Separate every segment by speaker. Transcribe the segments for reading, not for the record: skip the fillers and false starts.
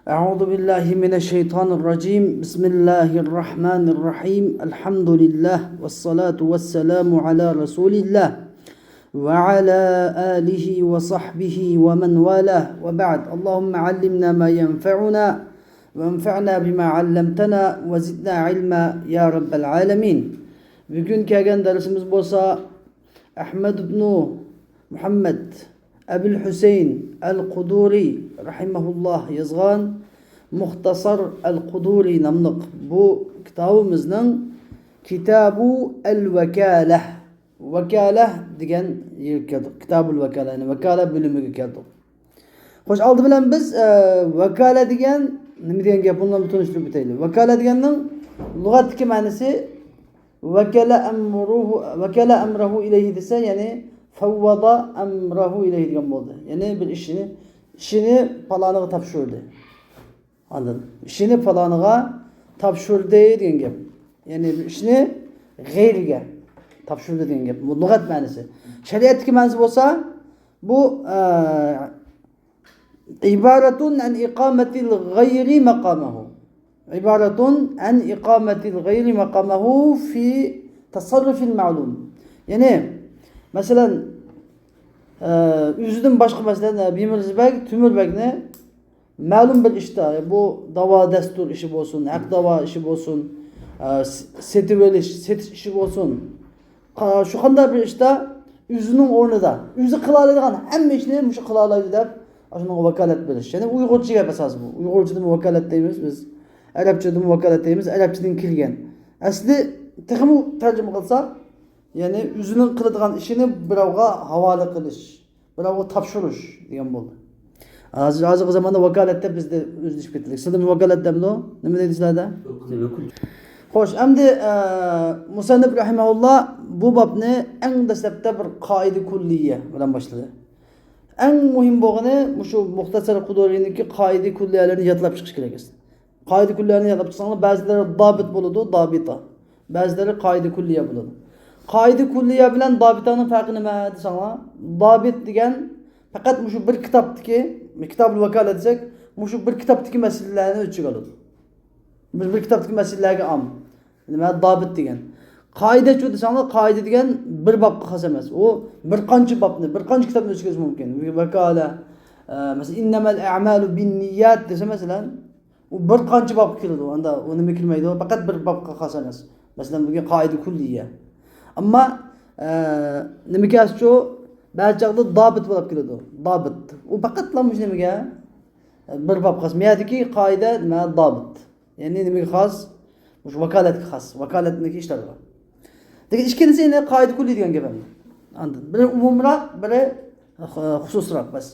Speaker 1: أعوذ بالله من الشيطان الرجيم بسم الله الرحمن الرحيم الحمد لله والصلاة والسلام على رسول الله وعلى آله وصحبه ومن والاه وبعد اللهم علمنا ما ينفعنا وانفعنا بما علمتنا وزدنا علما يا رب العالمين. Bugün kelgan dersimiz bolsa Ahmed ibn Muhammad Abul Husayn al-Quduri rahimahullah yazgan Muhtasar al-Quduri namlıq bu kitabımızın Kitabu el-Vekalah. Vekalah degan yer keldik. Kitabul Vekalah, yani Vekalah bölümüge keldik. Xo'sh, oldi bilan biz Vekalah degan nima degan gap bundan tunishtirib o'taylik. Vekalah deganning lug'atdagi ma'nosi vakala amruhu ilayhi desa, ya'ni favvada amrahu ilayhi degan bo'ldi. Ya'ni bir ishini faloniga topshirdi. Anladın? İşini faloniga topshirdi degan gap. Ya'ni bir ishni g'ayriga topshirdi degan gap. Bu lug'at ma'nosi. Shariatdagi ma'nosi bo'lsa, bu ibaratun an iqamatil g'ayri maqamahu. İbaratun an iqamatil g'ayri maqamahu fi tasarrufil ma'lum. Yani mesela üzüdün başka mesela Bimirzbek, Tümürbek'ne malum bir işte bu dava destur işi olsun, hak dava işi olsun, setiş işi olsun. Şu kadar bir işte üzünün ornida, üzü kılalaydigan hemme işini muşu kılalaydı dep aşının vekalet biliş. Yani Uygurca gap esas bu. Uygurca'da vekalet deymiz biz. Arapça'da vekalet deymiz. Arapçadan kelgan. Asli texmi tercüme kılsak, yani üzünün kıladigan işini birovga havola qilish, birovga topshirish degan bo'ldi. Hozirgi zamonda vakolatda bizda o'zlashib ketdik. Sizda vakolatdami? Nima deysizlarda? Xo'sh, endi Musannif rahimahulloh bu babni eng dastlabda bir qoida kulliya bilan boshladi. Eng muhim bo'lgani shu Muxtasar Quduriyniki qoida kulliyalarini yodlab chiqish kerak ekan. Qoida kulliyalarini yodlab chiqsanglar, ba'zilari dabit bo'ladi, dabita. Ba'zilari qoida kulliya bo'ladi. Qoida kulliya bilan dabitanın farqi nima desanglar? Dabit degan faqat shu bir kitobdagi, Kitabul Vakalat desek, shu bir kitobdagi masalalarni o'z ichiga oladi. Biz bir kitobdagi masalalarga am. Nima dabit degan? Qoidachi desanglar, qoida degan bir bobga xos emas. U bir qancha bobni, bir qancha kitobni o'z ichiga mumkin. Vakala, mesela innamal a'malu binniyat desa masalan, u bir qancha bob keladi. Unda u nima kelmaydi, faqat bir bobga xos emas. Masalan, bunga qoida kulliya. Ama nima kascho ba'zi chaqda dabit bo'lib keladi. Dabit. U faqatlanmish nimaga? Bir bob xos. Miyadagi qoida nima dabit. Ya'ni nimaga xos? Shu vakolatga xos. Vakolatniki ishlari bor. Degan ikkinchisi ene qoida kulli degan gap. Anladın? Biri umumroq, biri xususroq bas.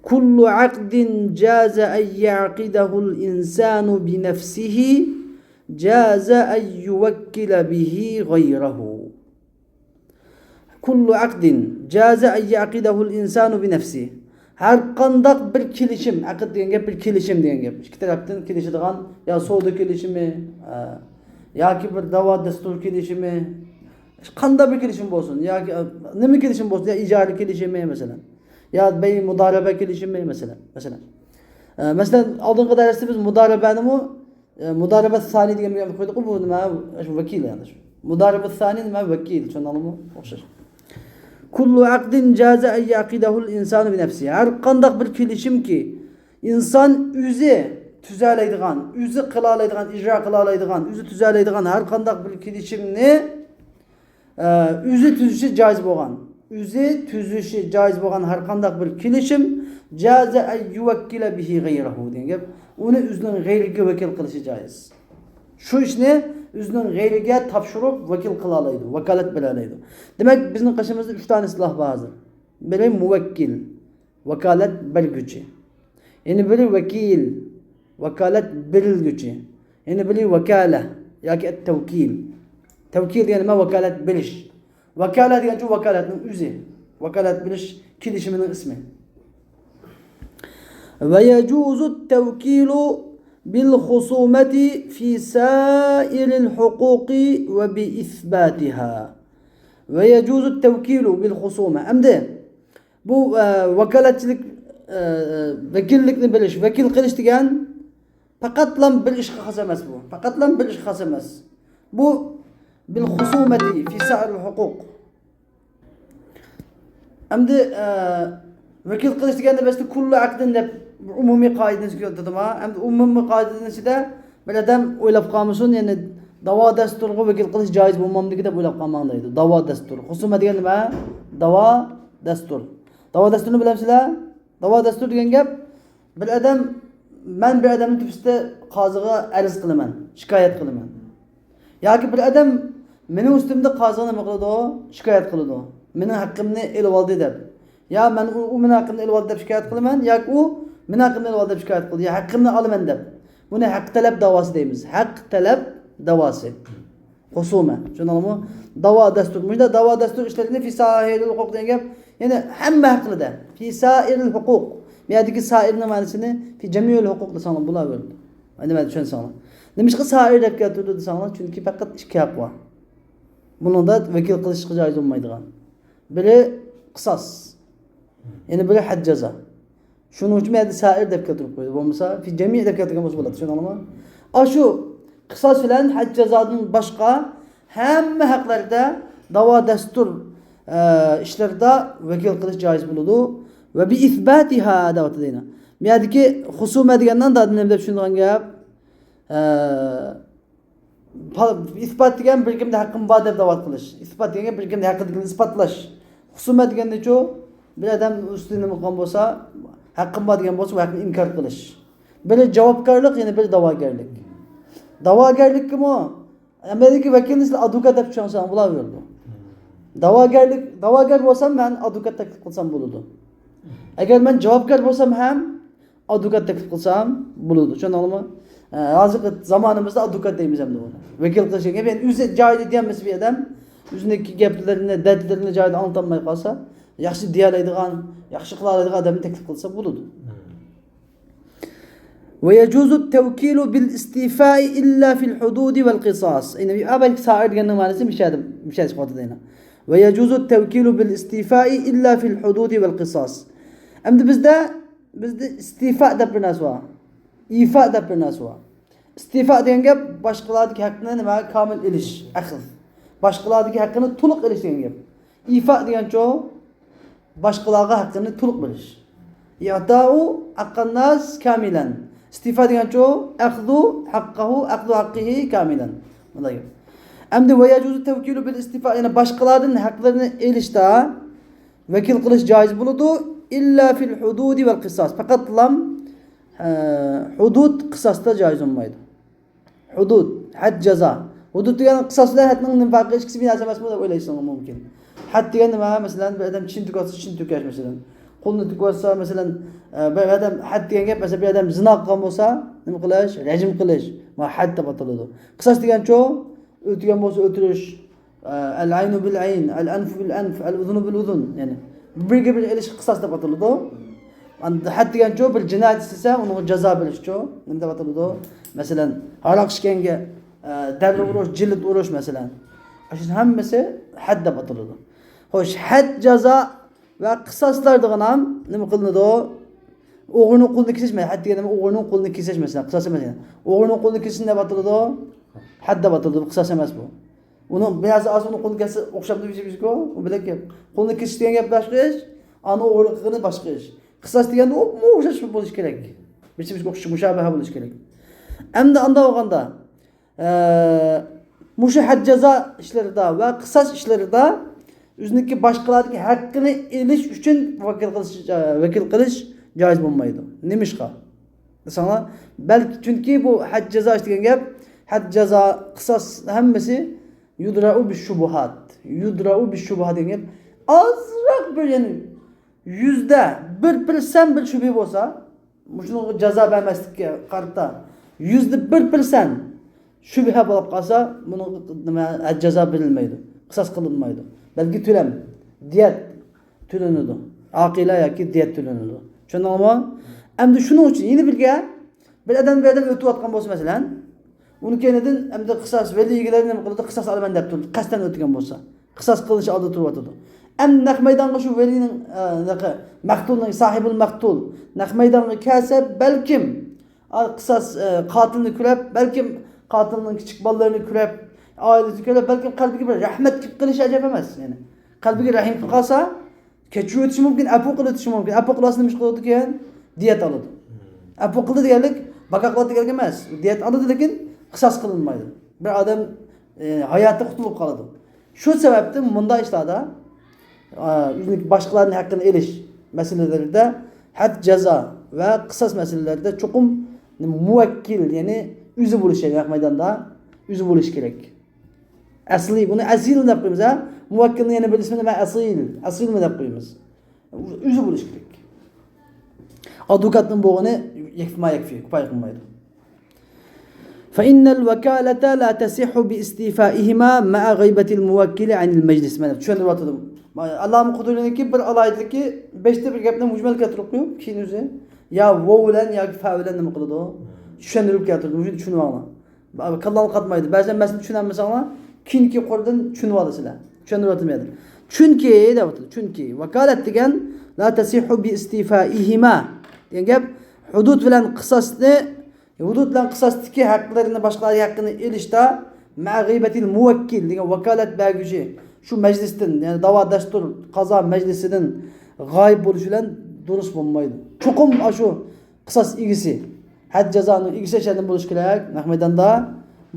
Speaker 1: Kullu aqdin jaza an yaqidahu al-insanu bi nafsihi jaza an yuwakkila bihi ghayrahu. Kullu aqdin jaza an yaqidahu al-insanu bi nafsihi. Har qandaq bir kelishim, aqd degan gap bir kelishim degan gap. Ikki tarafdan kelishadigan, ya savdo kelishimi, yoki bir da'vo dastur kelishimi, qanday bir kelishim bo'lsin, yoki nima kelishim bo'lsin, ya ijara kelishimi masalan, ya bay mudaraba kelishimi masalan. Masalan, oldingi darsda biz mudarabani mudaraba sani degan gapni qo'ydik, bu nima? Shu vakil yani. Mudaraba sani nima? Vakil, tushundingizmi? O'xshash. Kullu aqdin jaza an yaqidahu al-insanu bi nafsihi. Har qandaq bir kelishim ki inson o'zi tuzalaydigan, o'zi qila oladigan, ijro qila oladigan, o'zi tuzalaydigan har qandaq bir kelishimni o'zi tuzishi joiz bo'lgan. O'zi tuzishi joiz bo'lgan har qandaq bir kelishim jaza an yuwakkila bihi ghayrahu degan gap. Uni o'zining g'ayriga vakil qilishi joiz. Shu ishni o'zining g'ayriga topshirib vakil qila oladi, vakolat bera oladi. Demak, bizning qishimizda 3 ta isloh bor hozir. Biri muvakkil, vakolat berguchi. Yana biri vakil, vakolat berilguchi. Yana biri vakala yoki at-tawkil. Tawkil degani nima? Vakolat berish. Vakolat degani shu vakolatning o'zi. Vakolat berish kelishimining ismi. Va yajuzu at-tawkilu بالخصومة في سائر الحقوق وبإثباتها ويجوز التوكيل بالخصومة. أمده bu vakaletçilik vakillikni bilish, vakil qilish degan faqatla bir ishga xos emas bu. Faqatla bir ishga xos emas. Bu bil husumati fi sa'il huquq. Endi vakil qilish deganda biz kullu aqdin deb umumiy qoidani keltirdimmi? Endi umumiy qoidaning ichida bir odam o'ylab qolmasin, ya'ni da'vo dasturga vakil qilish joiz bo'lmamligi deb o'ylab qolmang deydi. Da'vo dastur. Husuma degan nima? Da'vo dastur. Da'vo dasturini bilamsizlar? Da'vo dastur degan gap bir odam men bir odamning tufisida qoziga arz qilaman, shikoyat qilaman. Yoki bir odam mening ustimda qoziga nima qiladi? Shikoyat qiladi. Mening haqqimni elib oldi deb. Ya men u mening haqqimni elib oldi deb shikoyat qilaman, yoki u mening haqqimni elib oldi deb shikoyat qildi. Ya haqqimni olaman deb. Buni haq talab da'vosi deymiz. Haq talab da'vosi. Husuma. Tushundingmi? Da'vo dastur. Bunda da'vo dastur ishlarini fi sa'iril huquq degan gap, ya'ni hamma haqida. Fi sa'iril huquq. Bu yerdagi sa'irning ma'nosini fi jamiyul huquq desanglar bo'laveradi. Nima tushunsangiz? Nimishqa sa'ir deb keltirdi desanglar, chunki faqat ikki haq bor. Buningda vakil qilishga joiz bo'lmaydigan. Biri qisos. Ya'ni biri had jazo. Shuning uchun men sa'ir deb keltirib qo'ydim. Bo'lmasa fi jami' deb keltirgan bo'lsa bo'ladi, tushundingmi? Shu qisos bilan had jazodan boshqa hamma haqlarda da'vo dastur ishlarda vakil qilish joiz bo'ladi va bi isbatiha da'vat deyna. Bu yerdagi husuma degandan da nima deb tushungan gap? İspat degan bir kimda haqqim bor deb da'vat qilish. Isbat degan bir kimda haqqini isbotlash. Husuma deganda-chu bir odam ustida nima qilgan bo'lsa, haqqim bor degan bo'lsa, u haqqini inkor qilish. Biri javobgarlik, yana biri da'vogarlik. Da'vogarlikmi? Amerika vakilni sizlar advokat deb tushunsan bo'laveradi. Da'vogar bo'lsam, men advokat taklif qilsam bo'ladi. Agar men javobgar bo'lsam ham advokat taklif qilsam bo'ladi. Tushundingmi? Hozir zamonimizda advokat deymiz ham buni. Vakil qilishga men o'zi joyida deymiz bir odam, o'ziniki gaplarini, dardlarini joyida anlatolmay qolsa, yaxshi deyalaydigan, yaxshi qila oladigan odamni taklif qilsa bo'ladi. Ve yecuzu tevkilu bil istifai illa fil hududi vel qisas. Yine abel sa'ir deganning ma'nosi mishad sifatida. Ve yecuzu tevkilu bil istifai illa fil hududi vel qisas. Endi bizda istifa deb bir narsa bor. İfa deb bir narsa bor. Istifa degan gap boshqalarning haqqini nima komil ilish, axiz. Boshqalarning haqqini to'liq ilish degan gap. İfa degancha boshqalarga haqqini to'liq bilish. Yata'u haqqan nas kamilan. İstifa degancha akhzu haqqihi kamilan. Bunday gap. Endi ve yecuzu tevkilu bil istifa, ya'ni boshqalarning haqqlarini ilishda vakil qilish joiz bo'ladi illa fil hududi vel qisas. Faqat lam hudud qisasda joiz bo'lmaydi. Hudud, had jazo. Hudud degan qisas bilan hadning farqi hech qismi narsa emas deb o'ylaysizlar mumkin. Had degan nima? Masalan, bir odam chin tukasa, chin tukash masalan. Qo'lni tukasa, masalan, bir odam had degan gap, masalan, bir odam zino qilgan bo'lsa, nima qilish? Rajm qilish. Ma had deb ataladi. Qisas degan-chu, o'tgan bo'lsa o'tirish, al-aynu bil ayn, al-anfu bil anf, al-udhunu bil udhun, ya'ni birga bir elish qisas deb ataladi. Had degan-chu bir jinoyat istasa, uni jazo bilish-chu, nima deb ataladi? Masalan, haroq ichganga darra urish, jild urish masalan. Shu hammasi had deb ataladi. Xo'sh, had jazo va qisoslar degan ham nima qilinadi? O'g'rining qo'lini kesishmaydi. Had degan nima? O'g'rining qo'lini kesish masalan, qisos emas. O'g'rining qo'lini kesish deb ataladi. Had deb ataladi, qisos emas bu. Uni ba'zi uni qo'lini kesib o'xshab deyishku, u bilan gap. Qo'lini kesish degan gap boshqa ish, ani o'g'riligini boshqa ish. Qisos deganda u o'xshash bo'lish kerak. Bir-biriga o'xshash mushabaha bo'lish kerak. Endi anda olganda mushu had jazo ishlarida va qisas ishlarida o'ziniki boshqalarning haqqini elish uchun vakil qilish joiz bo'lmaydi. Nimishqa? Desanglar, balki chunki bu had jazo degan gap, had jazo qisas hammasi yudra'u bis shubuhat. Yudra'u bis shubuhat degan gap ozroq bir, ya'ni 1% bir shubha bo'lsa, shuni jazo bermaslikka qarta 101% shubha bo'lib qolsa, buni nima jazo berilmaydi, qisas qilinmaydi. Balki to'lam, diyat to'lanadi. Aqila yoki diyat to'lanadi. Tushundingmi? Endi shuning uchun yeni bir odam o'tayotgan bo'lsa masalan, uni kenidan endi qisas valigilar nima qiladi? Qisas olaman deb turdi, qasdan o'tgan bo'lsa, qisas qilish oldi turib o'tadi. Hem naq maydonga şu velinin maktulning sahibul maktul naq maydonga kelsa balkim qisas qatilni ko'rib, balkim qatilning kichik bolalarini ko'rib, oilasi ko'rib, balkim qalbiga bir rahmat kelib qilish ajab emas. Yani qalbiga rahim qilib qolsa, kechirib o'tishi mumkin, afu qilib o'tishi mumkin. Afu qilasa nima qiladi ekan? Diyet oladi. Afu qildi deganlik baqa qiladi degan emas. Diyet oladi lekin qisas qilinmaydi. Bir odam hayoti qutulib qoladi. Shu sababdan bunda ishlarda boshqalarning haqqini elish masalalarida had jazo va qisas masalalarida cho'qim muvakkil, ya'ni o'zi bo'lishi kerak maydonda, o'zi bo'lishi kerak. Asli buni asil deb qo'yamiz, ha? Muvakkilni yana bir ismini asilmi deb qo'yamiz. O'zi bo'lishi kerak. Advokatning bo'g'ini yakfi, kifay qilmaydi. فإن الوكالة لا تصح باستيفائهما مع غيبة الموكل عن المجلس. Mana tushuntirib Allah'ın kudretindeki bir alaytlıki 5'te bir gapni mujmal keltirib qo'yib, keyin o'zi ya vo bilan yoki fa bilan nima qiladi o? Tushuntirib keltirdi, o'sha tushunib olgan. Kallanib qatmaydi. Ba'zan masala tushunolmasanglar, keyingi qo'ldan tushunib olasizlar. Tushuntirib o'tmaydi. Chunki vakalat degan la tasihu bi istifaihima degan gap hudud bilan qisosdagi haqlarini boshqalarning haqqini elishda ma g'iybatil muvakkil degan vakolat berguchi shu majlisdan, ya'ni da'vo dastur qazo majlisidan g'oyib bo'lishi bilan durust bo'lmaydi. Chuqum shu qisos egisi, had jazoning egisi shundan bo'lishi kerak, naq maydonda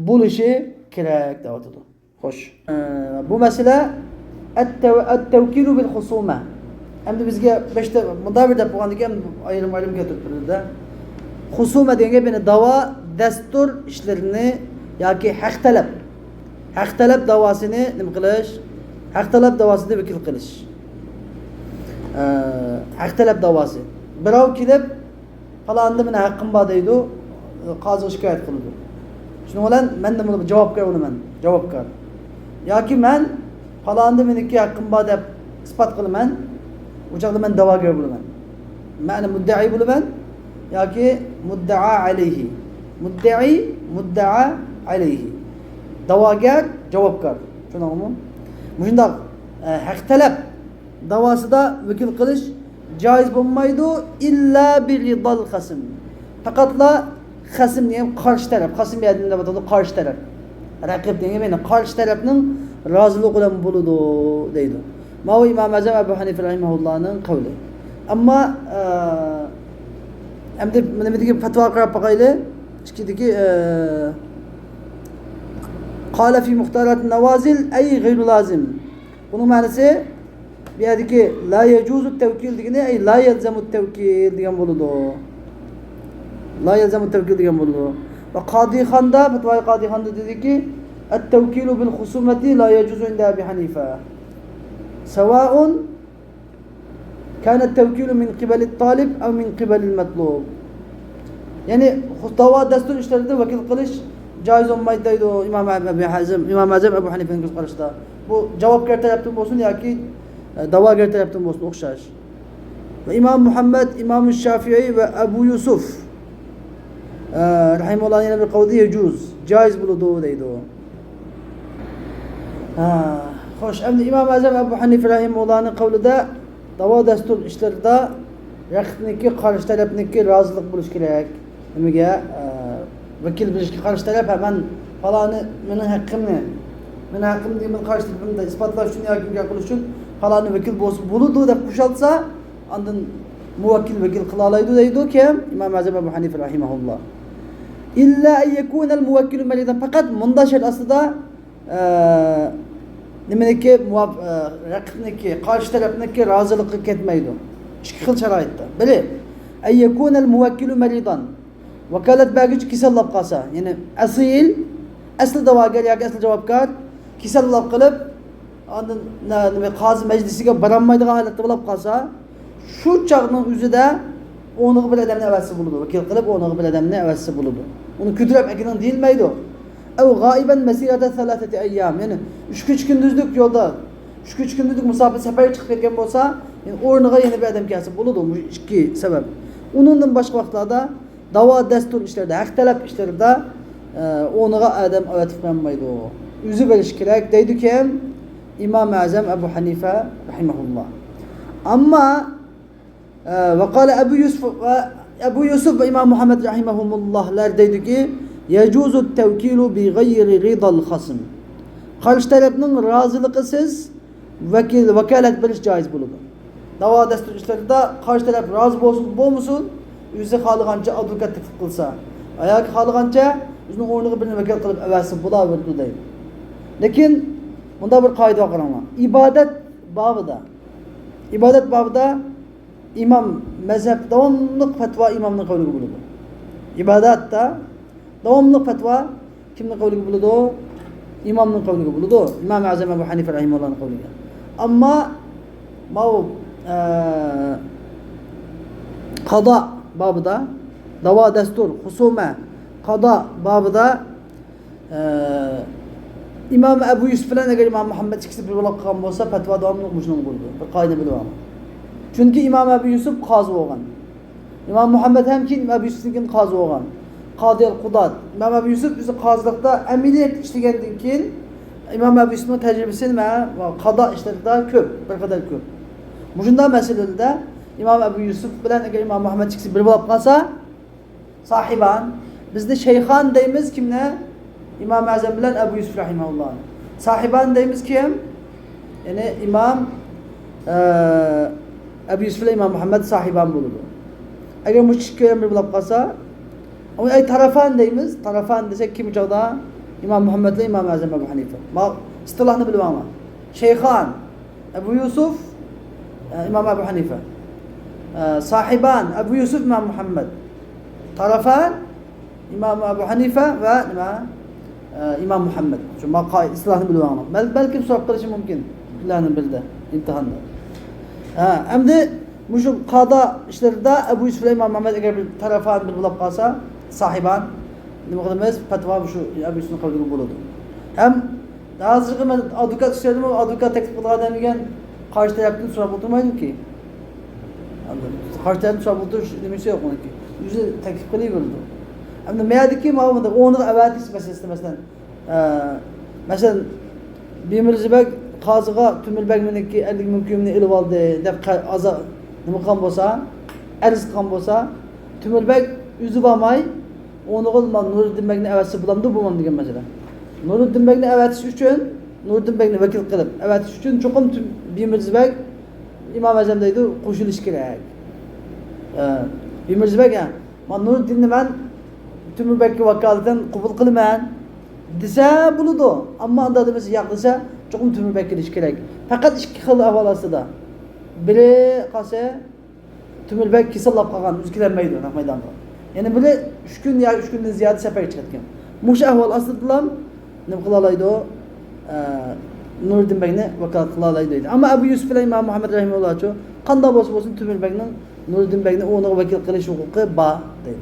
Speaker 1: bo'lishi kerak deyotdi. Xo'sh. Bu masala at-tawkil bil husuma. Endi bizga 5 ta mudavir deb qo'ygandan keyin ayrim keltirib turdi. Husuma degan gap da'vo dastur ishlarini yoki haq talab davosini nima qilish? Haq talab davosida vakil qilish. Haq talab davosi. Birov kelib, falonda meni haqqim bor deydi, qoziga shikoyat qiladi. Shuning bilan men nima javobgar bo'laman? Javobgar. Yoki men falonda meniki haqqim bor deb isbot qilaman, o'chaqda men da'vogar bo'laman. Ma'ni mudda'i bo'laman yoki mudda'a alayhi. Mudda'a alayhi. Da'vogar, javobgar. Tushunarmi? Shundoq haq talab davosida vakil qilish joiz bo'lmaydi illa bi ridal qasm. Faqatla qasmni ham qarshi taraf, qasm yadinda bo'ladi, qarshi taraf. Raqib degan meni qarshi tarafning roziligi bilan bo'ladi deydi. Mavi İmam Azam Ebu Hanife rahimahullohning qavli. Ammo endi nima degan fatvo qarab boqayli. Ichkidagi قال في مختارات النوازل أي غير لازم. Bunun ma'nosi bu yerdagi la yajuzu tawkil degani ay la yalzamu tawkil degan bo'ladi. La yalzamu tawkil degan bo'ladi. Va Qodixonda, fatvoy Qodixonda dediki at-tawkil bil khusumati la yajuzu inda Abi Hanifa. Sawa'un kana at-tawkil min qibali at-talib aw min qibali al-matlub. Yani da'vo dastur ishlarida vakil qilish joiz olmaydi deydi İmam Azam Ebu Hanife'nin ko'z qarashida. Bu javobgar tarafdan bo'lsin yoki da'vogar tarafdan bo'lsin o'xshash. Va İmam Muhammad, İmam Shafi'i va Abu Yusuf rahimahullohning yana bir qavli joiz bo'ladi deydi. Xo'sh, endi İmam Azam Ebu Hanife rahimahullohning qavlida da'vo dastur ishlarida raqibniki, qarshi tarafniki rozilik bo'lish kerak. Nimaga? Vakil bilishga qarshi taraf men faloni mening haqqimni degan qarshi tarafimda isbotlash uchun yoki gap qilish uchun faloni vakil bo'lsin bo'ladi deb qo'shilsa, ondan muvakkil vakil qila oladi deydi kim? Imom Azam Abu Hanifa rahimahulloh. İlla an yakuna al-muvakkil maridan, faqat munda shart aslida nimaniki raqibniki, qarshi tarafniki roziligi ketmaydi. Ikki xil sharoitda. Biri an yakuna al-muvakkil maridan. Vakalat berguchi kasallab qolsa, ya'ni asli da'vogar yoki asli javobgar kasallab qilib, ondan nima qozi majlisiga borolmaydigan holatda bo'lib qolsa, shu chaqning o'zida o'nig'i bir odamni avasi bo'ladi. Vakil qilib o'nig'i bir odamni avasi bo'ladi. Uni kudrab akidan deyilmaydi. Aw g'oiban masirata 3 ayyam, ya'ni 3 kunduzlik yo'lda, 3 kunduzlik musofir safar chiqib ketgan bo'lsa, ya'ni o'rniga yana bir odam kelsa bo'ladi. Bu ikki sabab. Undan boshqa vaqtlarda da'vo dastur ishlarida, haq talab ishlarida o'rniga odam avatib qo'ymaydi. O'zi bilish kerak deydi kim? İmam-ı Azam Ebu Hanife rahimahullah. Ama ve kâle Ebu Yusuf ve İmam Muhammed rahimahumullahlar dedi ki yecuzu tevkilu bi gayri ridal hasım. Karşı tarafının razılıkısız vekalet veriş caiz bulunur. Dava destur işlerinde karşı taraf razı olsun, yüzü halıganca adukat teklif kılsa, ayak halıganca yüzünün oyunu birini vekalet kılıp evvelsin, bu da verdi değil. Lakin bunda bir kaydı var ama ibadet babında imam mezhep devamlılık fetva imamın kavli bulundu. İbadatta devamlılık fetva kimin kavli bulundu? İmamın kavli bulundu. İmam-ı Azam Ebu Hanife rahimullah'ın kavli. Ama kada babında dava destur, husume kada babında İmam Ebu Yusuf falan eğer İmam Muhammed ikisi bir olarak kalkan olsa fetva devamlılık müşnun buldu. Bir kaydı biliyor ama. Çünkü İmam Ebu Yusuf kazı olgan. İmam Muhammed hem ki İmam Ebu Yusuf'un kazı olgan. Kadiyel Kudat. İmam Ebu Yusuf bizi kazılıkta emniyet işlegendin ki İmam Ebu Yusuf'un tecrübesini ve kada işlerinde köp. Bir kadar köp. Muşunda meselede İmam Ebu Yusuf bilen eğer İmam Muhammed ikisi bir olarak kalsa sahiban. Bizde şeyhan deyimiz kimle? İmam-ı Azam bilen Ebu Yusuf rahimahullah. Sahiban deyimiz kim? Yani İmam Ebu Yusuf ile İmam Muhammed sahiban bulundu. Eğer müşkülen bir bulup kalsa ama tarafan deyimiz. Tarafan desek kim uçakta? İmam Muhammed ile İmam Azam Ebu Hanife. İstilahını bilmem ama. Şeyhan Ebu Yusuf İmam Ebu Hanife. Sahiban Ebu Yusuf İmam Muhammed. Tarafan İmam Ebu Hanife ve İmam Muhammed. Çünkü istilahını bilmem ama. Belki bir soru kılışı mümkün. İlhanın bildi. İmtihanda. Hem de şu kada işlerinde Ebu Yusuf ile İmam Muhammed eğer bir tarafan bir bulup kalsa sahiban demekimiz fetva şu Ebu Yusuf'un kavli bulundu. Hem daha azıcık ben adukat istedim ama adukat teklif kılga demigen karşı taraftan sonra bulturmaydım ki. Karşı taraftan sonra bultur demişse yok onun ki. Yüzü teklif kılıyı bulundu. Hem de meyadaki mağabında onu da evveltis meselesi mesela Bimircibek kazığa tümülbek miniki 50 mümkününü ilip aldı def aza nımıkan bolsa erz kan bolsa tümülbek yüzü bamay onu kılma Nuruddin Bek'ni evetsi bulamdı bulmam degen mesela. Nuruddin Bek'ni evetsi üçün Nuruddin Bek'ni vekil kılıp evetsi üçün çokum Bimircibek İmam Azam'daydı koşuluş gerek. Bimircibek ya Nuruddin'i ben tümülbek'ki vakaleten kubul kılmayan dese buludu. Ama andadımız yaklısa çokum tümülbek'ki iş gerek. Fakat iki xil ahvalası da. Biri kase tümülbek kisallap kalgan, üzkilenmeydi ona meydanda. Yani bile 3 gün ya 3 günden ziyade sefer çıkartken. Muş ahval aslıdılam ne kılalaydı o Nuruddin Bek'ni vakalat kılalaydı. Ama Ebu Yusuf ile İmam Muhammed rahimahullah çoğu kanda olsun tümülbek'nin Nuruddin Bek'ni onu vekil kılış hukuku ba dedi.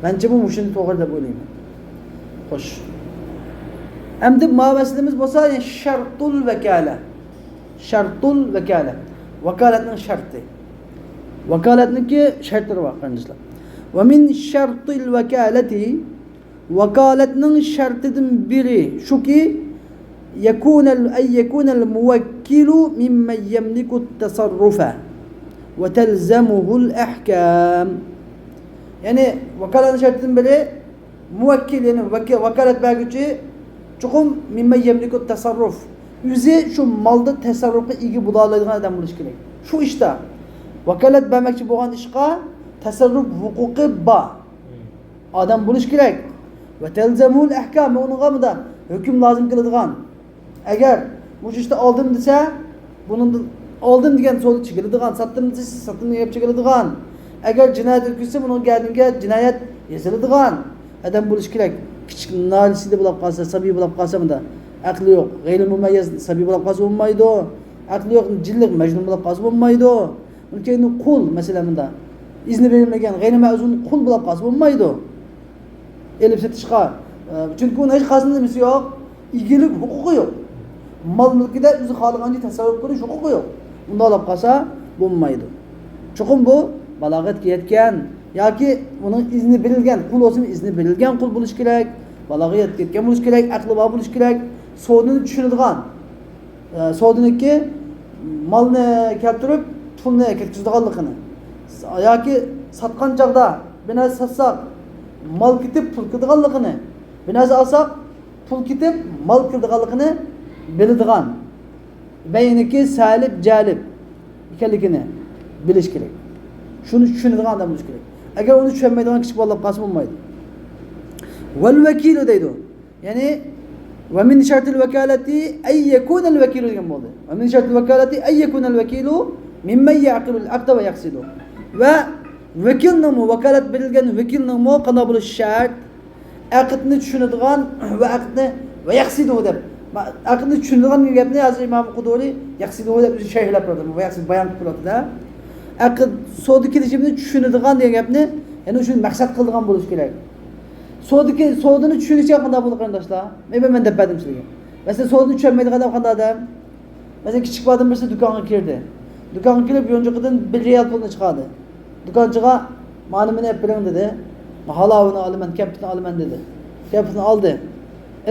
Speaker 1: Bence bu muşunu doğru da böyleyim. Hoş. Hem de meselemiz olsa yani şartul vekale. Şartul vekale. Vakaletinin şartı. Vakaletinin ki şartları var kardeşler. Ve min şartil vekaleti vakaletinin şartının biri şu ki yekunel muvekkilu mimmen yemliku tasarrufe ve telzemuhul ahkam. Yani vakaletinin şartının biri muvekkil yani vakalet belgeci çokum mimme yemliku tasarruf. Yüzü şu malda tasarrufu ilgi budalaydigan adam buluş gerek. Şu işte vakalet vermekçi boğan işqa tasarruf hukuku ba. Adam buluş gerek. Ve telzemul ahkam onun gamında hüküm lazım kılıdığan. Eğer bu işte aldım dese bunun aldım diyen solu çıkılıdığan, sattım dese sattım diye çıkılıdığan. Eğer cinayet hüküse bunun geldiğinde cinayet yazılıdığan. Adam buluş gerek. Küçük nalisi de bulap kalsa, sabi bulap kalsa mı da aklı yok. Gayri mumeyyez sabi bulap kalsa olmaydı o. Aklı yok, cillik mecnun bulap kalsa olmaydı o. Onun kendini kul meseleminde. İzni verilmegen gayri mezun kul bulap kalsa olmaydı o. Elip setişka. Çünkü onun hiç kasında demesi yok. İlgilik hukuku yok. Mal mülkide yüzü halıgancı tasarruf kılış hukuku yok. Bunda bulap kalsa olmaydı. Çokum bu balagat yetken. Ya ki bunun izni verilgen, kul olsun izni verilgen kul buluş gerek, balagı yetken buluş gerek, aklı var buluş gerek, sonunu düşünüldüğün. Sodiniki malni keltirib, pulni ketkizadiganligini. Yoki satgan chaqda bir narsa satsak, mal ketib pul kiradiganligini, bir narsa olsak, pul ketib mal kiradiganligini biladigan. Beyniki salib, jalib ekanligini bilish kerak. Shuni tushunadigan odam bo'lish kerak. Agar uni tushunmaydigan kichik bolalar qasib bo'lmaydi. Val vakil deydi. Ya'ni ve min şartil vekaleti ay yekuna el vekilu degan bo'ldi. Ve min şartil vekaleti ay yekuna el vekilu mimmen yaqilu al aqda ve yaqsidu. Ve vekilning vakalat berilgan vekilning qanday bo'lishi shart? Aqdni tushunadigan va aqdni va yaqsidu deb. Aqdni tushunadigan gapni hozir Imom Quduriy yaqsidu deb sharhlab berdi. Va yaqsid bayon qilib berdi. Aqd sodi kelishimni tushunadigan degan gapni, ya'ni shuni maqsad qiladigan bo'lish kerak. Sodini tushunishga qanday bo'ldi qarindoshlar? Men deb berdim sizga. Mesela sodini tushunmaydigan odam qanday odam? Mesela kichik odam birisi do'konga kirdi. Do'konga kirib, yo'njiqidan 1 riyal pulni chiqardi. Do'konchiga "Mana meni olib bering" dedi. "Halovini olaman, kapitni olaman" dedi. Kapitni oldi.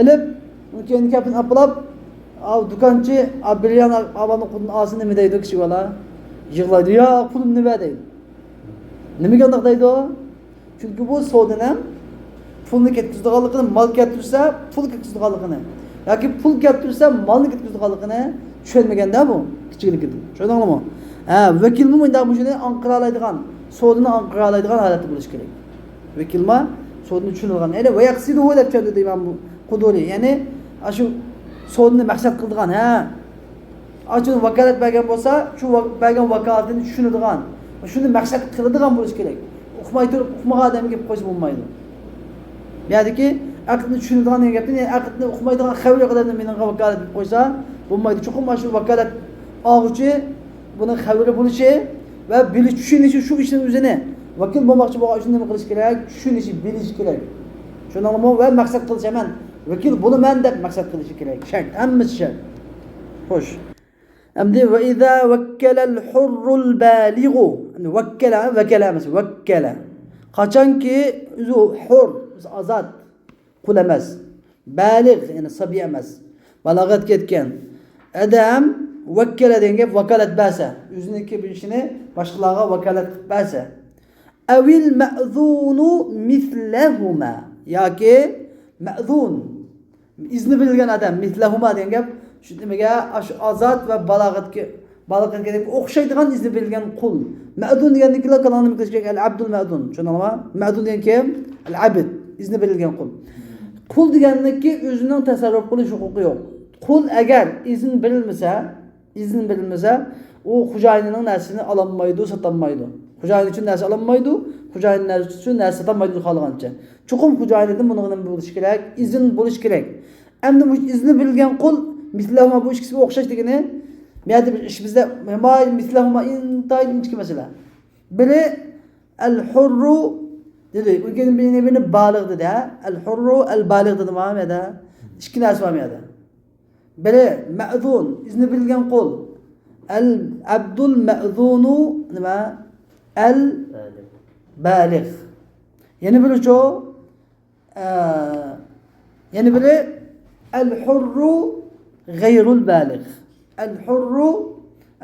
Speaker 1: Elib, uni keyin kapitni olib, do'konchi 1 riyal olganning pulini olsin nima deydi kichik bola? Yig'laydi. "Yo, pulimni ber" deydi. Nimaga undaq deydi o? Chunki bu sodini pulni ketkizadiganligini, mal keltirsa pul ketkizadiganligini yoki pul keltirsa malni ketkizadiganligini tushunmaganda bu kichikligida. Tushundingmi? Vakilmi bunday shuni anqiralaydigan, sodini anqiralaydigan holatda bo'lish kerak. Vakilma sodini tushunadigan. Ya'ni va yaqsidu deb tushunadi Imom Quduriy. Ya'ni shu sodini maqsad qiladigan, shu vakolat bergan bo'lsa, shu bergan vakolatini tushunadigan, shuni maqsad qiladigan bo'lish kerak. O'qimay turib, o'qimagan odamga kelib qo'ysa bo'lmaydi. Ya'niki aqdni tushunadigan degan gapni, aqdni o'qimaydigan xavli odamni meni vakolat deb qo'ysa bo'lmaydi. Chuqur shu vakolat oluvchi buni xavli bo'lishi va bilish tushunishi shu ishning o'zini vakil bo'lmoqchi bo'lgan ishni nima qilish kerak? Tushunishi, bilish kerak. Shuningmi va maqsad qilish ham vakil bo'laman deb maqsad qilishi kerak. Shart, hammasi shart. Xo'sh. Endi va iza vakkala al-hurrul balighu. Vakkala emas, vakkala. Qachonki o'zi hur, azat, qul emas, baligh, ya'ni sabiy emas, balog'at ketgan odam vakkala degan gap vakolat bersa, o'ziniki bir ishini boshqalarga vakolat qilib bersa, avil ma'zunu mislahuma, yoki ma'zun izni bilgan odam mislahuma degan gap shu nimaga shu azat va balog'atga o'xshaydigan izni bilgan qul. Ma'dun deganliklar kalonni nima qilish kerak? Al-abdul ma'dun. Tushunarmi? Ma'dun degan kim? Al-abd, izni berilgan qul. Qul deganlikki o'zining tasarruf qilish huquqi yo'q. Qul agar izn berilmasa, u xo'jayinining narsasini ololmaydi, sotolmaydi. Xo'jayin uchun narsa ololmaydi, xo'jayin uchun narsa sotolmaydi xohlagancha. Chuqur xo'jayinidan buni nima bo'lish kerak? Izn bo'lish kerak. Endi bu izni berilgan qul mislahuma bu ikkisiga o'xshash degani, meyada ish bizda may mislahuma intayl inchki masala. Biri al-hurru dedi, o'zganing birini baligh dedi, al-hurru al-baligh dedi ma'noda. Ikki narsa var meyada. Biri ma'zun, izni berilgan qul. Al-abdul ma'zunu nima? Al-baligh. Yana biri yani biri al-hurru ghayrul baligh. El-hurru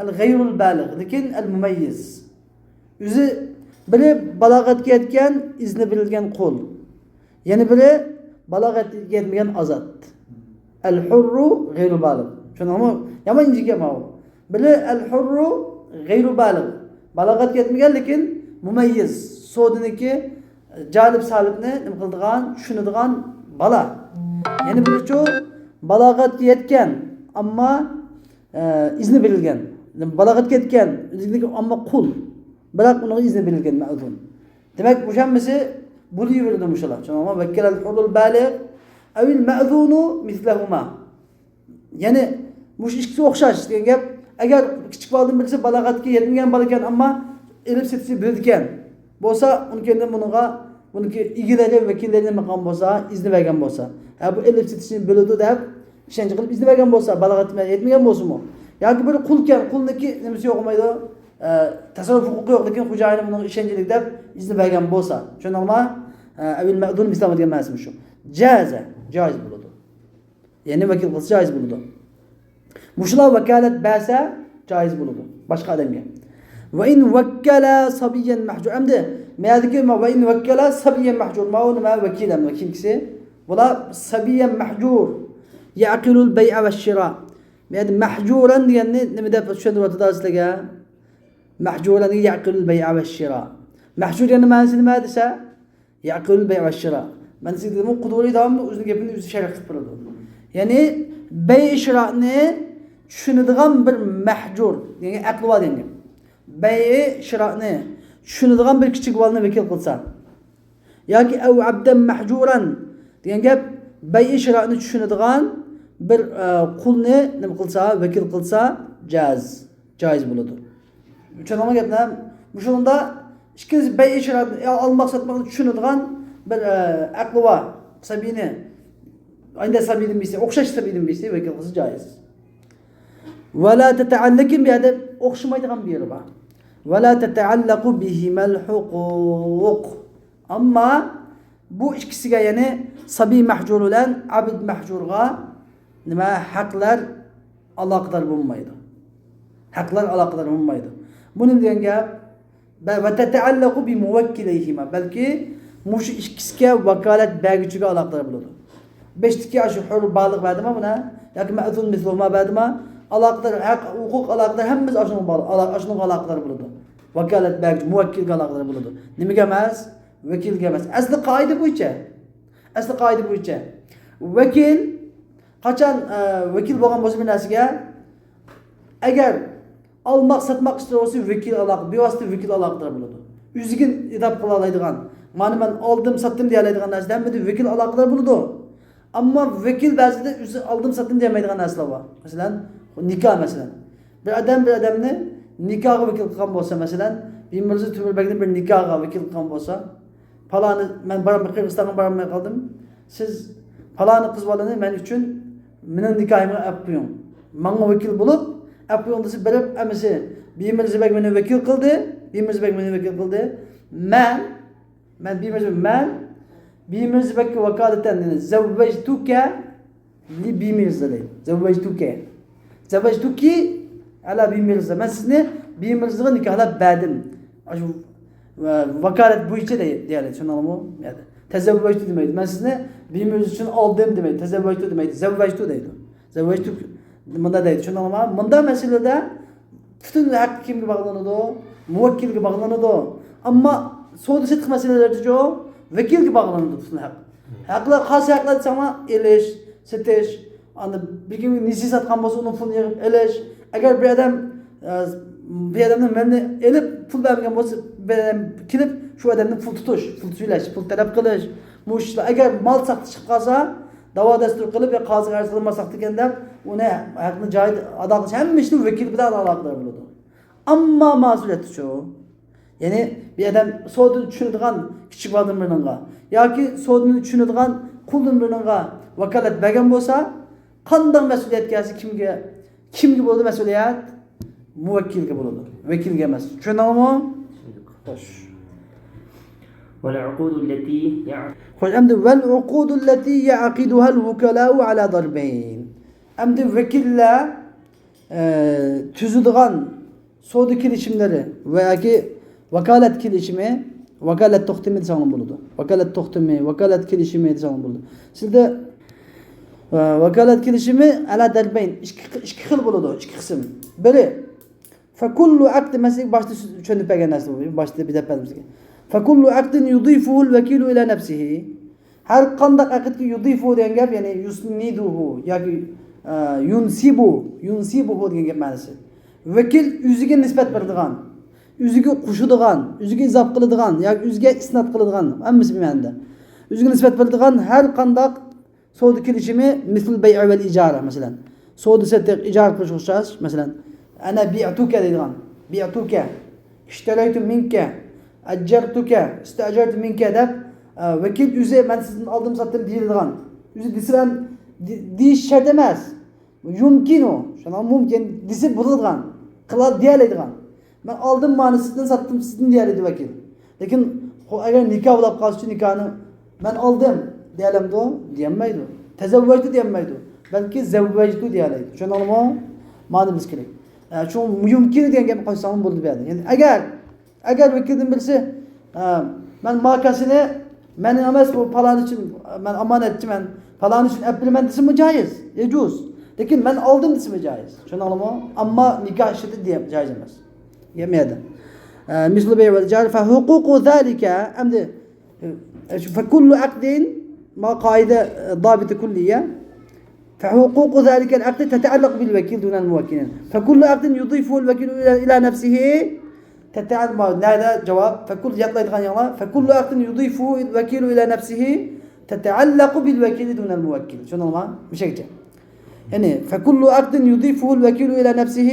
Speaker 1: el-gayrul baligh, lekin el-mumayyiz. O'zi biri balog'atga yetgan, izni berilgan qul. Yana biri balog'atga yetmagan azat. El-hurru gayrul baligh. Tushunarmi? Yomon injiga bu. Biri el-hurru gayrul baligh. Balog'atga yetmagan lekin mumayyiz. Sodiniki jalib salibni nima qiladigan, tushunadigan bala. Yana biri balog'atga yetgan, ammo izni berilgan. Balog'atga yetgan, ammo qul. Biroq uning izni berilgan ma'zun. Demak, bu hammasi bo'laveradi mushalar. Tushunarmi? Vakkala al-hurrul baligh avil ma'zunu mislahuma. Ya'ni bu ikkisi o'xshash degan gap. Agar kichik boladan birisi balog'atga yetmagan bola ekan, ammo elib setishni bilgan bo'lsa, buniki igilari vakillari maqom bo'lsa, izni bergan bo'lsa, bu elib setishni biladi deb ishonch qilib izni bergan bo'lsa, balog'atga yetmagan bo'lsa-mu, yoki bir qulkan, qulniki nimasi yo'q olmaydi, tasarruf huquqi yo'q, lekin xo'jayini buni ishonchlik deb izni bergan bo'lsa, tushundingmi? Avil ma'dun mislam degan ma'nosi shu. Jaza, joiz bo'ladi. Ya'ni vakil qilsa joiz bo'ladi. Muşlar vakalet berse caiz buludu. Başka adamga. Ve in vekkala sabiyen mahcur. Endi meyadiki ma ve in vekkala sabiyen mahcur. Ma onu ma vekil em vekil kisi. Bula sabiyen mahcur. Yaqilul bey'a ve şira. Meyad mahcuran diyenni nima deb tushuntirib sizlarga? Mahcuran yaqilul bey'a ve şira. Mahcur yani ma'nosi nima desa? Yaqilul bey'a ve şira. Ben size dedim Quduriy davomli o'zining gapini o'zi sharh qilib beradi. Ya'ni bey ishroqni tushunadigan bir mahjur, ya'ni aqli bor degan. Bey ishroqni tushunadigan bir kichik bolani vakil qilsa yoki av abdan mahjuran degan gap bey ishroqni tushunadigan bir qulni nima qilsa, vakil qilsa joiz bo'ladi. Tushunadigan gaplar shunda ikkinchi bey ishroqni olmoq sotmoqni tushunadigan bir aqli var. Sabini aynı sabinin birisi, okşaş sabinin birisi vekil kılsı caiz. Ve la teteallekin bir adet okşamaydıgan bir yeri var. Ve la teteallaku bihimel hukuk. Ama bu ikisiga yani sabi mahcur olan abid mahcurga nima haklar alaqadar bulmaydı. Haklar alaqadar bulmaydı. Bunun diyen gap ve teteallaku bi muvekkileyhima. Belki muş ikisiga vakalet bergüçüge alaqadar buludu. Beştiki aşı hür bağlıq bədimə buna, yoki mə'zul misluma bədimə, alaqadar, haq, hukuk alaqadar hemimiz aşının alaqadar buludu. Vakalet bergücü, muvekkilge alaqadar buludu. Nimi gemez? Vekil gemez. Asli qaidi bu içe. Asli qaidi bu içe. Vekil, qaçan vekil boğan bozu bir nəsige, eğer almaq, satmaq istiyorsa vekil alaqadar, bivasitə vekil alaqadar buludu. Üzgün edap qılalaydıgan, mani ben aldım, sattım diyalaydıgan nəsige, hemmidi vekil alaqadar buludu. Ama vekil bazıda aldım sattım diyemeydiğin asla var. Mesela nikah mesela. Bir adamını nikahı vekil kılgan olsa mesela, bir Mirza Tümür Bek'in bir nikahı vekil kılgan olsa, palanı ben Kırgızistan'a baramaya kaldım. Siz palanı kız balını ben için benim nikahımı yapıyorum. Bana vekil bulup yapıyorum dese berip emisi bir Mirza Bek beni vekil kıldı. Bir Mirza Bek beni vekil kıldı. Bir Mirza Bek'e vakaleten dedi. Zavvectuke li bir Mirza dedi. Zavvectuki ala bir Mirza. Ben sizinle bir Mirza'ya nikahla verdim. Vakalet bu içe de diyelim. Şunu anlamı yani. Tezevvectu demeydi. Ben sizinle bir Mirza için aldım demeydi. Tezevvectu demeydi. Zavvectu deydi. Zavvectu bunda deydi. Şunu anlamı. Bunda meselede bütün hak kimge bağlanıdı o? Muvekkilge bağlanıdı o. Ama soğudu setik meselelerde o vekil gibi bağlandı bütün hak. Haklar, khas haklar sana eleş, seteş, bir gün nisi satkan bolsa onun pulunu yığıp eleş. Eğer bir adamın beni elip pul vermegen bolsa kilip şu adamın pul tutuş, pul söyleş, pul talep kılış. Muşla eğer mal saktı çıkıp kalsa dava destur kılıp ve kazı karşılığıma saktı kendem ona hakkını cahil adalış hem işte vekil bir daha alaklar buludu. Ama mazuliyeti çoğu. Yani bir adam soğudunu düşünüdüğün küçük vadın birinin yoki so'dini tushunadigan quldan biringa vakolat bergan bo'lsa, qanday mas'uliyat kelsa kimga bo'ladi mas'uliyat? Muvakkilga bo'ladi, vakilga emas. Tushunamizmi? Xo'sh.
Speaker 2: والعقود التي
Speaker 1: xo'sh, endi val uqud allati yaqiduha al-wukala'u ala darbayn. Endi vakillar tuzadigan so'da kelishimlari va yoki vakalat kelishimi vakalat to'xtami desam bo'ladi. Vakalat to'xtami, vakalat kelishimi desam bo'ladi. Sizda vakalat kelishimi ala darbayn ikki xil bo'ladi, ikki qism. Biri fakullu aqd maslik boshda tushunib bergan narsa bu. Boshda bir deb bizga. Fakullu aqdin yudifuhu al-vakilu ila nafsihi. Har qanday aqdga yudifu degan gap, ya'ni yusniduhu yoki yunsibuhu degan gap ma'nosi. Vakil o'ziga nisbat beradigan, o'ziga qo'shadigan, o'ziga izof qiladigan yoki o'ziga isnod qiladigan, hammasi bu ma'noda. O'ziga nisbat beradigan har qanday savdo kelishimi, misl bay' va ijara masalan. Savdo sataq ijara qilish o'xshash, masalan, ana bi'tuka deydigan, bi'tuka, ishtaraytu minka, ajjartuka, istajartu minka deb vakil o'zi men sizdan oldim satdim deydigan. O'zi desiran deyish shart emas. Yumkinu, shuna mumkin desa bo'ladigan, qila deyiladigan. Men oldim ma'nosini satdim sizdan deyiladi vakil. Lekin agar nikoh bo'lib qolsa nikohni men oldim deyalamdi, deyolmaydi. Tazavvajtu deyolmaydi. Balki zavvajtu deyiladi. Tushunarlimi? ma'ni biz kerak. Şu mümkün degan gapni qo'ysam bo'ldi bu yerda. Ya'ni agar vakildan bilsa, men markasini mening emas bu falan için men omonatchiman, falan için appleman desimi joiz, yejuz. Lekin men oldim desimi joiz. Tushunarlimi? Ammo nikoh ishida deyap joiz emas. Yemaydi. مثل بيع والإيجار فحقوق ذلك أمد فكل عقد ما قاعدة ضابطة كلية فحقوق ذلك العقد تتعلق بالوكيل دون الموكلين فكل عقد يضيفه الوكيل إلى نفسه تتعلق هذا جواب فكل فكل عقد يضيفه الوكيل إلى نفسه تتعلق بالوكيل دون الموكل شنو ما مش هيك يعني فكل عقد يضيفه الوكيل إلى نفسه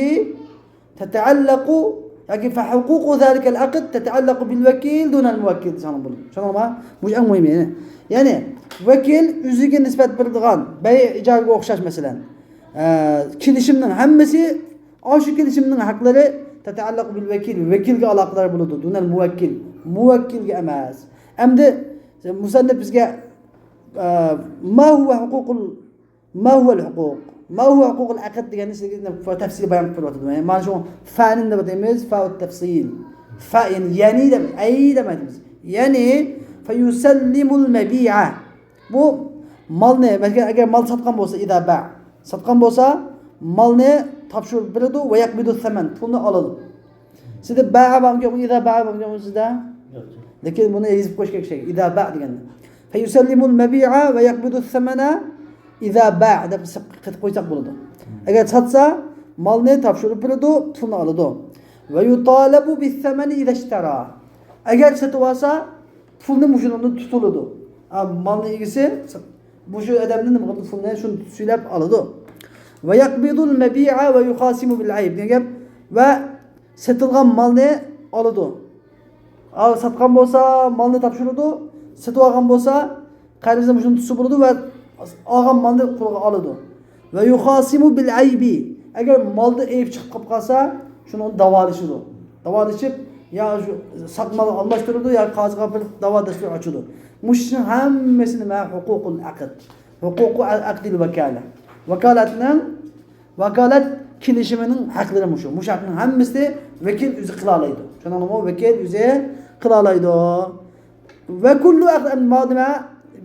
Speaker 1: تتعلق لكن فحقوق ذلك العقد تتعلق بالوكيل دون الموكل شنو ما مش مهم يعني vekil o'ziga nisbat beradigan bay ijaraga o'xshash masalan kelishimning hammasi o'sha kelishimning haqlari tatallaq bil vakil vakilga aloqador bo'ladi dunal muvakkilga emas endi musannif bizga ma huwa huququl ma huwa al huquq ma huwa huquq al aqd degan narsa tafsil bayon qilib o'tadi mana shu fa'ni deb deymiz fa tafsil fa yani deb ay demaymiz yani fayusallimul mabi'a bu malni agar mal sotgan bo'lsa idaba sotgan bo'lsa malni topshirib beradi va yaqbidu thaman pulni oladi sizda ba'a bo'lgan idaba bo'lgan sizda lekin buni yozib qo'yish kerak şey idaba deganda fayusallimul mabi'a va yaqbidu thamana idaba deb qilib qo'ysak bo'ladi agar sotsa malni topshirib beradi pulni oladi va yutalabu bis thamani idha ishtara agar sotib olsa pulni mushundan tutiladi malni egisi bu shu odamni nima qildi pulni shuni suylab oladi va yaqbidul mabi'a va yuqasimu bil ayb degan va sotilgan malni oladi sotgan bo'lsa malni topshiradi sotib olgan bo'lsa qarzini mushuni tutsa bo'ladi va olgan malni qo'lga oladi va yuqasimu bil aybi agar malda ayb chiqib qolsa shuni davolashib ya şu satmalı anlaştırıldı ya kazığa bir dava desteği açıldı. Muşun hemmesini ma hukukul akd. Hukuku akdil vakala. Vakalet kilişiminin hakları muşu. Muş hakkının hemmesi vekil yüzü kılalaydı. Şundan o vekil yüzü kılalaydı. Ve kullu akd madime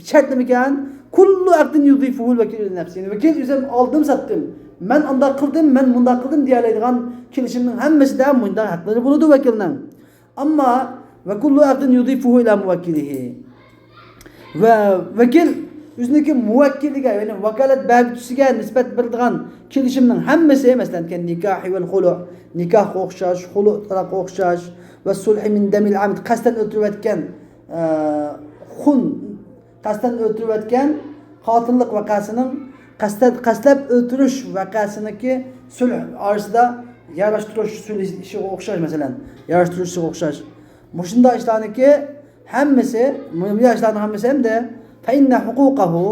Speaker 1: şartlı mekan kullu akdin yudifuhul vekil nefsi. Yani vekil yüzü aldım sattım. Men anda kıldım, men bunda kıldım diyelaydigan kilişiminin hemmesi de bunda hakları buludu vekilden. Ama ve kullu akdin yudifuhu ila muvakkilihi. Ve vekil yüzündeki muvakkiliga yani vakalet bergüçüsüge nispet berdigan kilişiminin hemmesi mesela nikahi vel hulu nikah o'xshash, hulu talaq o'xshash ve sulh min demil amd qasdan o'tirayotgan xun qasdan o'tirayotgan qotillik vaqasining qaslab o'tirish vaqasiniki sulh orasida yarashtirish ishi o'xshash masalan yarashtirish o'xshash mushunda ishlarniki hammasi bu ishlarning hammasi hamda fa inna huquqahu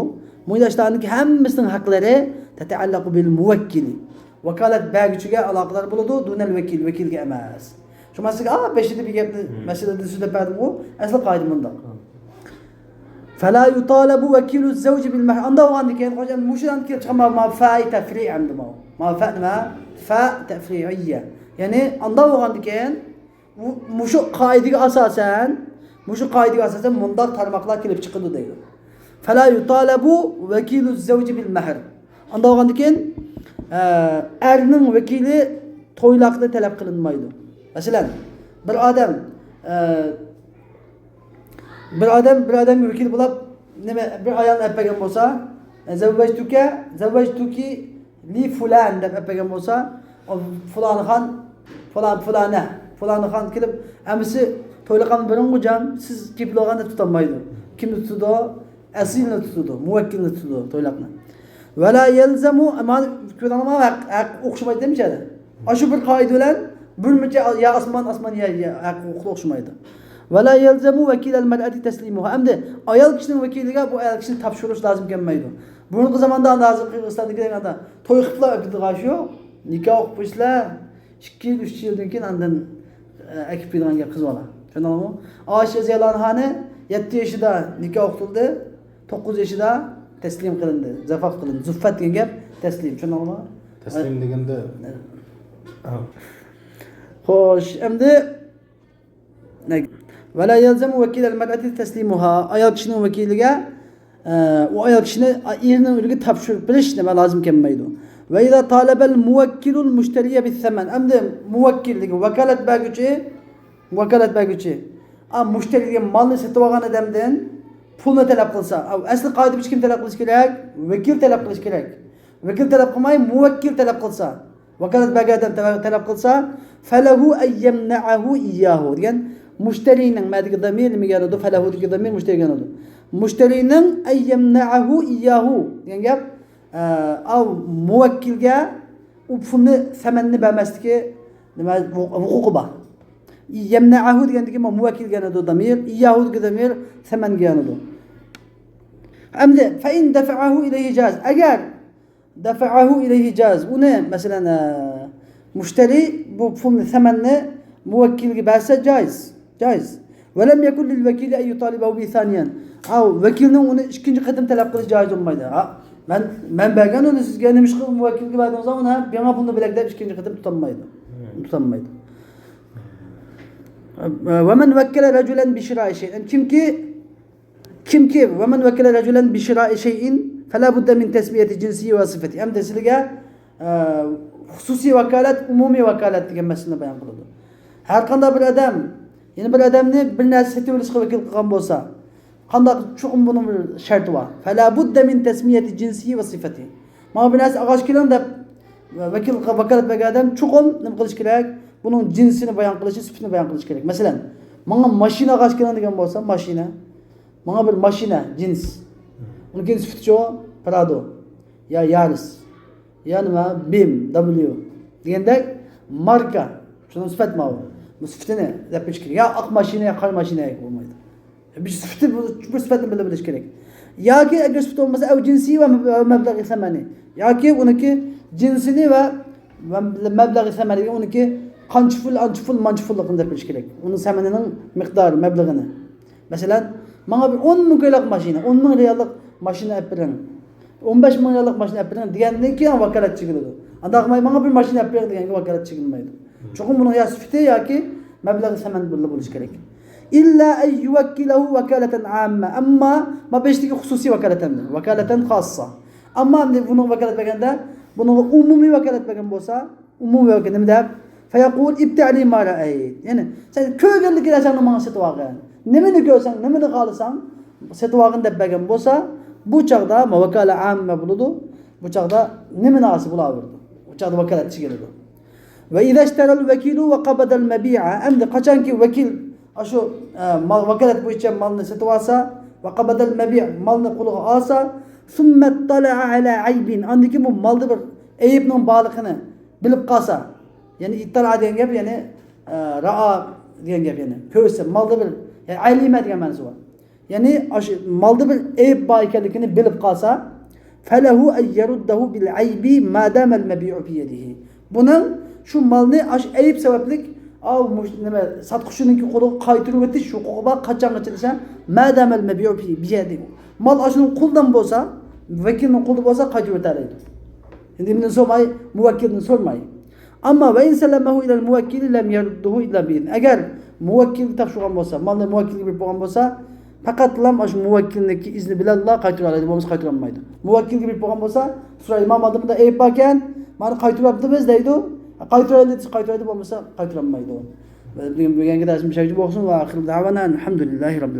Speaker 1: bu ishlarniki hammasining haqlari tatallaqu bil muvakkil vakalat bergüchiga aloqador bo'ladi dunal vakilga emas shu masalaga 5-da bir gapni masalada so'zlab berdim u asli qoida bunda فلا يطالب وكيل الزوج بالمهر عنده وعندك يعني قصدي مش عندك كما ما فاء تفريع عنده ما فاء تفريعية يعني عنده وعندك يعني مش قاعدة أساسا منضر tarmaklar kelip çıkıldı diyor. فلا يطالب وكيل الزوج بالمهر عنده وعندك erinin vekili toylakta talep kılınmaydı. Mesela bir adam vekil bulup bir ayağını öpegen olsa zavvajtuki li fulan deb öpegen olsa o fulanı han kelip amisi toylagan birin hocam siz kiploganda tutanmaydı. Kimni tutudu? Asilni tutudu, muvakkilni tutudu toylaqni. Ve la yelzemu ama ko'rama o'xshamaydi demishadi. Ashu bir qoida bilan bir necha ya asman ya o'xshamaydi. Ve la yelzemu vekilel mer'ati teslimuha. Hem de ayol kişinin vekiliga bu ayol kişini topshirish lazım gelmeydi. Bugünkü zamanda lazım Kırgızistan'da giden adam toy qilib öpüdüğü şu nikah o'qishlar 2-3 yildan keyin andan akib bergan qiz bola. Tushundingmi? Aisha Zelanhani 7 yaşında nikah o'qildi, 9 yaşında teslim qilindi, zafaf qilindi. Zuffat degan gap teslim. Tushundingmi?
Speaker 2: Taslim deganda
Speaker 1: xo'sh, endi ولا يلزم وكيل المرأة تسليمها ayol kishining vakiliga u ayol kishini erining uyiga topshirib berish nima lozim kelmaydi. Va ida talabal muvakkilul mushtariya bis saman. Endi muvakkilligi vakalat berguvchi mushtariga molni sotib olgan odamdan pulni talab qilsa, asli qoida hech kim talab qilish kerak? Vakil talab qilish kerak. Vakil talab qilmay, muvakkil talab qilsa, vakalat bergan odam talab qilsa, falahu ayyamna'ahu iyyahu degan mushtarining madagi damir nimaga oladi? Falahu degan damir mushtariga oladi. Mushtarining ayyamna'ahu iyyahu degan gap muvakkilga u pulni samanni bermasligi nima huquqi bor. Yemna'ahu degandagi muvakkilga oladi damir, iyyahu degan damir samanga oladi. Hamda fa in dafa'ahu ilayhi jaz. Agar dafa'ahu ilayhi jaz. Uni masalan mushtari bu pulni samanni muvakkilga bersa joiz. Ve lem yekun lil vakili en yutalibahu bi thaniyan. Vakilning uni ikkinchi qatim talab qilish joiz bo'lmaydi. Ben bergan uni sizga nima ish qilib muvakkilga berdingiz, uni menga pulni berek deb ikkinchi qatim tutanmaydi. Ve men vekkele raculen bi şira'i şey'in. Kimki ve men vekkele raculen bi şira'i şey'in fela budde min tesmiyeti cinsi ve sıfati. Hem tesiliga hususi vakalet, umumi vakalet degan masalani bayon qiladi. Har qanday bir odam, ya'ni bir odamni bir narsa sotib olishga vakil qilgan bo'lsa, qanday chuqur buning bir sharti bor. Fala budda min tasmiyati jinsi va sifati. Mana bir narsa ag'ash kelan deb vakil vakalat bergan odam chuqur nima qilish kerak? Buning jinsini bayon qilishi, sifatini bayon qilish kerak. Masalan, menga mashina ag'ash kelan degan bo'lsa, mashina. Menga bir mashina jins. Uning sifati Prado, ya Yaris, ya nima BMW degandek marka. Shuni sifat ma'lum. Bu sifatini deb bilish kerak. Ya oq mashina, ya qora mashina bo'lmaydi. Bir sifatni bilib bilish kerak. Yoki agar sifat bo'lmasa, av jinsi va mablag'i samani. Yoki uniki jinsini va mablag'i samaniga uniki qancha pul, mancha pulligini deb bilish kerak. Uning samanining miqdori, mablag'ini. Masalan, menga bir 10 ming riyallik mashina, 10 ming riyallik mashina olib bering. 15 ming riyallik mashina olib bering degandan keyin vakolat chekiladi. Unda qilmay menga bir mashina olib bering deganga vakolat chekilmaydi. Chuqur buning ya sifati yoki mablag'i saman bo'lishi kerak. İlla en yuvekkilehu vekaleten amme. Amma ma beşteki hususi vakaletendir. Vakaleten khassa. Amma bunun vakalet begende, bunun umumi vakalet begen bolsa, umumi vakalet nima deb? Fayaqul ibta'li ma ra'ayt. Yani sen ko'rganlik kelsan menga setib olgan. Nimani ko'rsang, nimani xohlasang, setib olgan deb begen bolsa, bu chaqda vakala amme bo'ladi. Bu chaqda nima nasib bo'ladi? Bu chaqda vakalat chigiladi. Ve iza ishtara al-vakilu ve qabada al-mabi'a. Endi qachonki vakil Aşu vakalet bo'yicha malni sotib olsa va qabadal mabi' malni qo'liga olsa, summa tala'a ala aybin. Andiki bu malda bir ayibning borligini bilib qolsa, ya'ni ittala degan gap, ya'ni ra'a degan gap, ya'ni ko'rsa malda bir aylima degan ma'nosi bor. Ya'ni malda bir ayib bor ekanligini bilib qolsa, falahu ay yaruddahu bil aybi ma dama al mabi'u fi yadihi. Buning shu malni ayib sabablik nima sotqushiniki qo'liga qaytirib o'tish huquqi bor. Qachongacha desa, madam al mabi'u fi biyadi. Mal ashuning qo'ldan bo'lsa, vakilning qo'lida bo'lsa qaytirib o'tadi. Endi bundan so'may muvakkilni so'rmay. Ammo va in salamahu ila al muvakkil lam yarudduhu illa bi. Agar muvakkil topshirgan bo'lsa, malni muvakkilga berib qo'ygan bo'lsa, faqat lam ash muvakkilniki izni bilan qaytirib oladi, bo'lmasa qaytirib olmaydi. Muvakkilga berib qo'ygan bo'lsa, Sulaymon madimda ayb ekan, meni qaytiryapmiz deydi. Qaytiradi bo'lmasa qaytiranmaydi. Bugungi darsimiz shu bo'lsin va oxir davana alhamdulillahi robbil alamin.